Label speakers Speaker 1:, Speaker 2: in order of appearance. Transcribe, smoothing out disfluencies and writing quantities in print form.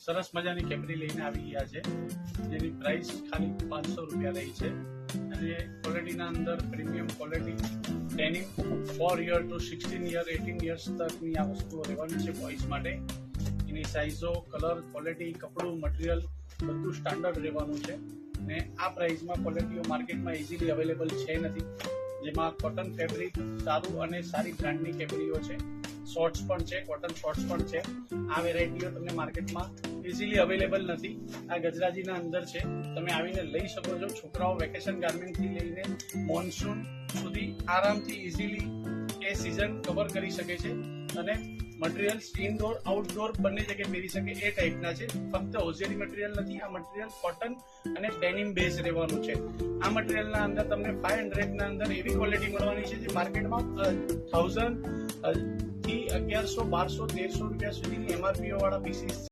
Speaker 1: સરસ મજાની કેપરી લઈને આવી ગયા છે, જેની પ્રાઇસ ખાલી 500 રૂપિયા રહી છે અને ક્વોલિટીના અંદર premium quality denim 4 year to 16 year 18 years તકની આ વસ્તુઓ રહેવાની છે બોಯ್સ માટે. એની સાઇઝો, કલર, ક્વોલિટી, કપડું, મટીરિયલ બધું સ્ટાન્ડર્ડ રહેવાનું છે અને આ પ્રાઇસમાં ક્વોલિટીઓ માર્કેટમાં ઇઝીલી અવેલેબલ છે નથી, જેમાં કોટન ફેબ્રિક સારું અને સારી બ્રાન્ડની કેપરીઓ છે. શોર્ટ્સ પણ છે, કોટન શોર્ટ્સ પણ છે. આ વેરાયટીઓ તમને માર્કેટમાં ઇઝીલી અવેલેબલ નથી. આ ગજરાજીના અંદર છે, તમે આવીને લઈ શકો છો. છોકરાઓ વેકેશન ગાર્મેન્ટથી લઈને મોન્સૂન સુધી આરામથી ઇઝીલી એ સિઝન કવર કરી શકે છે અને મટીરિયલ્સ ઇનડોર આઉટડોર બંને જગ્યાએ પહેરી શકે એ ટાઈપના છે. ફક્ત હોઝિયરી મટીરિયલ નથી, આ મટીરિયલ કોટન અને ડેનિમ બેઝ રહેવાનું છે. આ મટીરિયલના અંદર તમને 500 અંદર એવી ક્વોલિટી મળવાની છે જે માર્કેટમાં 1000 થી 1100, 1200, 1300 રૂપિયા સુધીની MRP વાળા પીસીસ